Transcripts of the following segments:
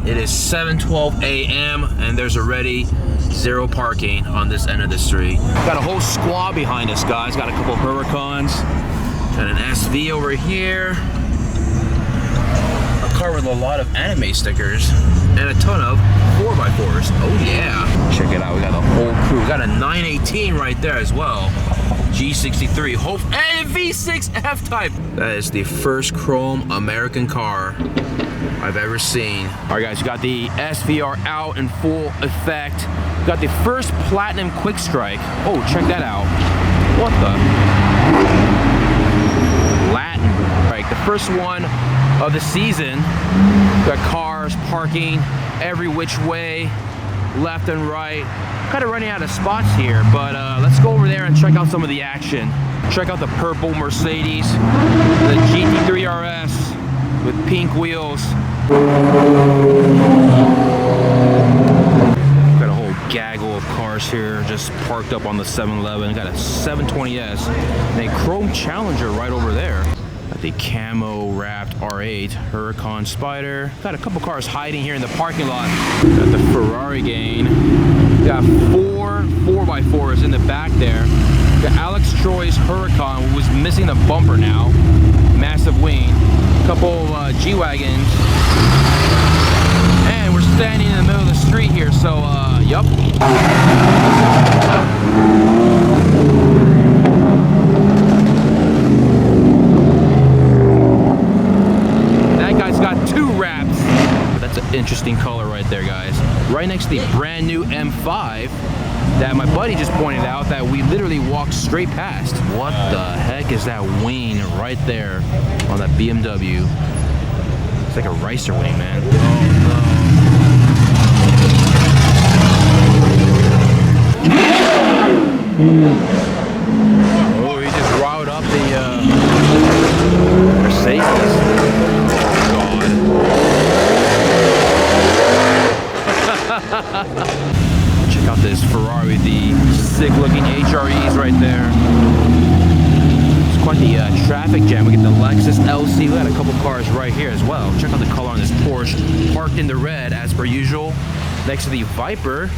It is 7:12 a.m. and there's already zero parking on this end of the street. Got a whole squad behind us, guys. Got a couple Huracans, got an SV over here, a car with a lot of anime stickers, and a ton of 4x4s. Oh yeah. Check it out, we got the whole crew. We got a 918 right there as well. G63, and V6 F-Type. That is the first chrome American car I've ever seen. All right, guys, we got the SVR out in full effect. We got the first platinum Quickstrike. Oh, check that out. What the? Latin. All right, the first one of the season. We got cars parking every which way, left and right. Kind of running out of spots here, but let's go over there and check out some of the action. Check out the purple Mercedes, the GT3 RS with pink wheels. Got a whole gaggle of cars here just parked up on the 7-Eleven. Got a 720S and a chrome Challenger right over there. Got the camo wrapped R8 Huracan Spider. Got a couple cars hiding here in the parking lot. Got the Ferrari gang. Got 4 4x4s in the back there. Got Alex Troy's Huracan, who was missing the bumper now. Massive wing. Couple G-Wagons. And we're standing in the middle of the street here, so yup. That guy's got 2 wraps. That's an interesting color right there, guys. Right next to the brand new M5 that my buddy just pointed out that we literally walked straight past. What the heck is that wing right there on that BMW? It's like a ricer wing, man. Oh, he just riled up the Mercedes. Check out this Ferrari, the sick looking HREs right there. It's quite the traffic jam. We get the Lexus LC. We got a couple cars right here as well. Check out the color on this Porsche, parked in the red as per usual. Next to the Viper,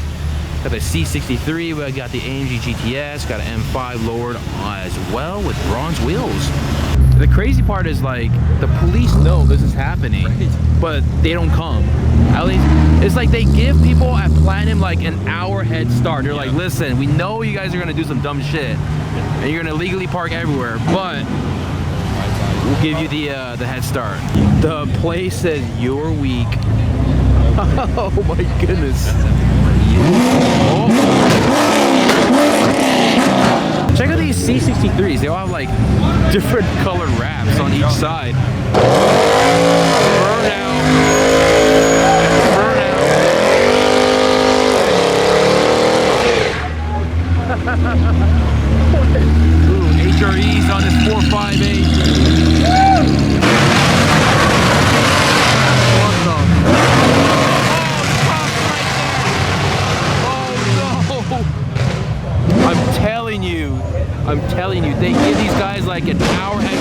got the C63. We got the AMG GTS. Got an M5 lowered as well with bronze wheels. The crazy part is, like, the police know this is happening, but they don't come. At least, it's like they give people at Platinum like an hour head start. They're like, listen, we know you guys are gonna do some dumb shit, and you're gonna legally park everywhere, but we'll give you the head start. The place says you're weak. Oh my goodness. Oh. Check out these C63s. They all have like different colored wraps on each side. Burn out. Burn out. Ooh, HREs on this 458. What the? I'm telling you, they give these guys like an hour head.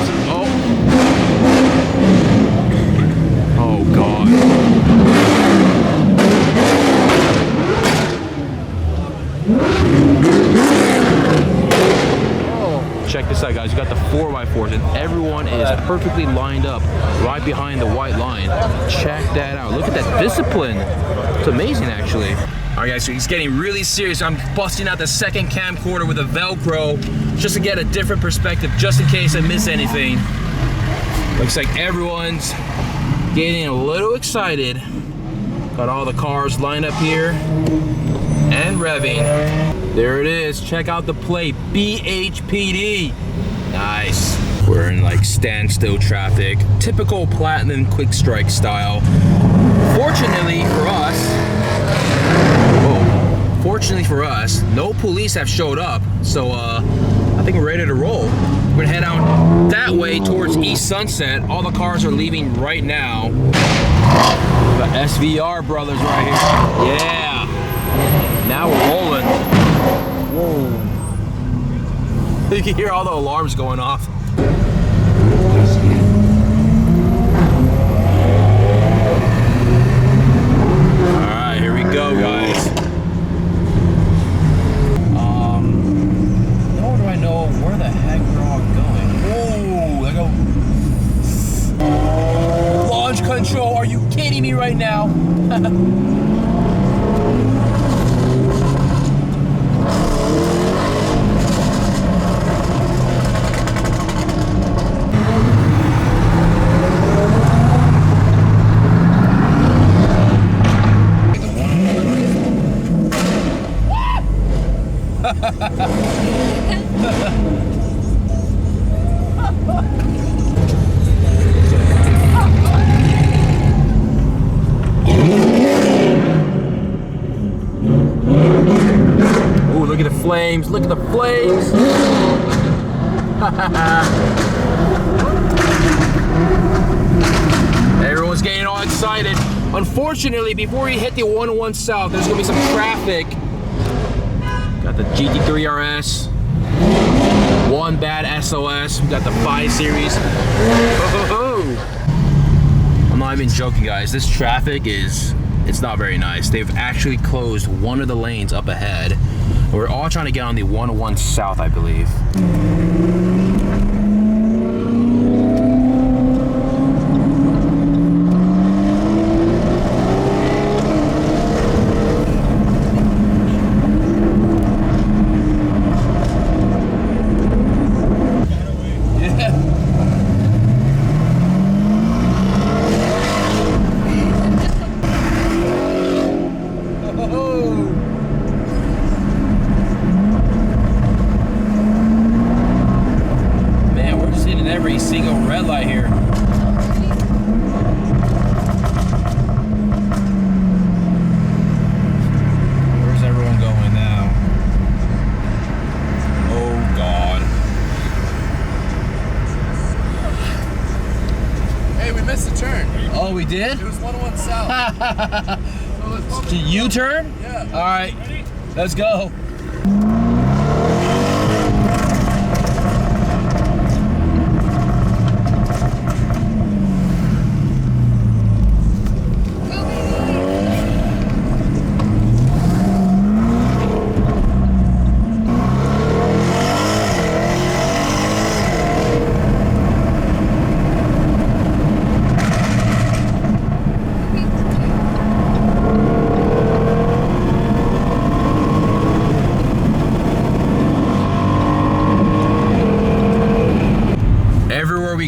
Oh God. Check this out, guys. You got the 4x4s, and everyone is perfectly lined up right behind the white line. Check that out. Look at that discipline. It's amazing, actually. All right, guys, so he's getting really serious. I'm busting out the second camcorder with a Velcro just to get a different perspective, just in case I miss anything. Looks like everyone's getting a little excited. Got all the cars lined up here and revving. There it is. Check out the plate, BHPD. Nice. We're in like standstill traffic, typical Platinum Quickstrike style. Fortunately for us, no police have showed up, so I think we're ready to roll. We're gonna head out that way towards East Sunset. All the cars are leaving right now. We got SVR brothers right here. Yeah. Now we're rolling. Whoa. You can hear all the alarms going off. kidding me right now? Ooh, look at the flames, look at the flames. Everyone's getting all excited. Unfortunately, before we hit the 101 South, there's gonna be some traffic. Got the GT3 RS, one bad SOS. We got the 5 Series. I'm not even joking, guys. This traffic it's not very nice. They've actually closed one of the lanes up ahead. We're all trying to get on the 101 South, I believe. Every single red light here. Where's everyone going now? Oh God. Hey, we missed a turn. Oh, we did? It was 101 South. U-turn? Yeah. All right, let's go.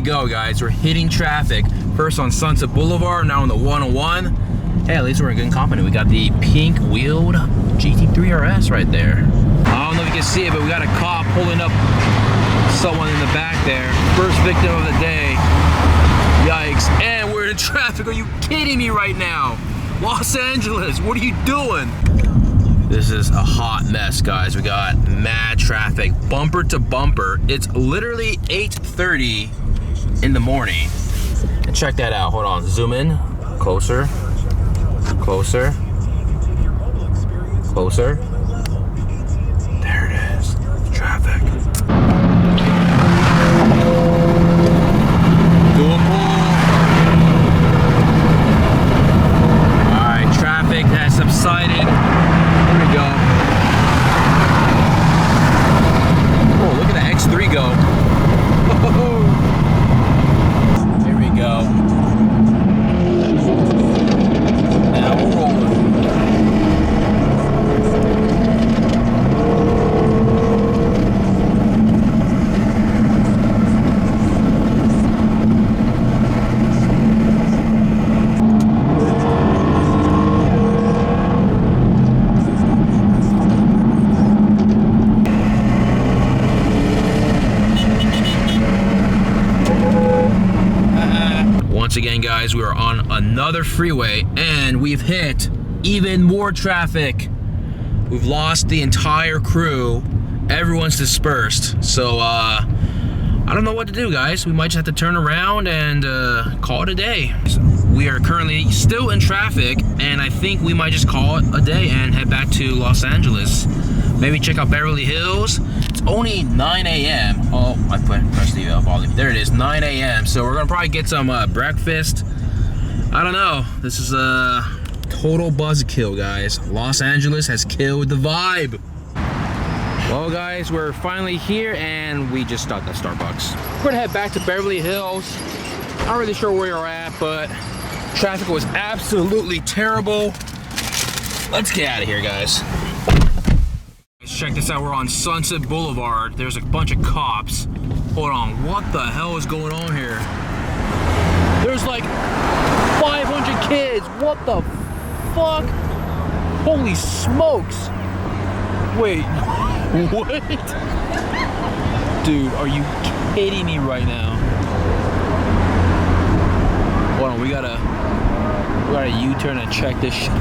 Go, guys, we're hitting traffic. First on Sunset Boulevard, now on the 101. Hey, at least we're in good company. We got the pink wheeled GT3 RS right there. I don't know if you can see it, but we got a cop pulling up someone in the back there. First victim of the day. Yikes. And we're in traffic. Are you kidding me right now? Los Angeles, what are you doing? This is a hot mess, guys. We got mad traffic, bumper to bumper. It's literally 8:30 in the morning. And check that out. Hold on. Zoom in. Closer. Closer. Closer. There it is. Traffic. Dual pull. Alright, traffic has subsided. Here we go. Oh, look at the X3 go. Go. Now we're rolling. Once again, guys, we are on another freeway and we've hit even more traffic. We've lost the entire crew. Everyone's dispersed. So I don't know what to do, guys. We might just have to turn around and call it a day. We are currently still in traffic and I think we might just call it a day and head back to Los Angeles. Maybe check out Beverly Hills. It's only 9 a.m. Oh, I pressed the volume. There it is, 9 a.m. So we're gonna probably get some breakfast. I don't know. This is a total buzzkill, guys. Los Angeles has killed the vibe. Well, guys, we're finally here and we just stopped at Starbucks. We're gonna head back to Beverly Hills. Not really sure where you're at, but Traffic was absolutely terrible. Let's get out of here, guys. Let's check this out. We're on Sunset Boulevard. There's a bunch of cops. Hold on, what the hell is going on here? There's like 500 kids. What the fuck? Holy smokes. Wait, what? Dude, are you kidding me right now? Hold on, we gotta U-turn and check this shit.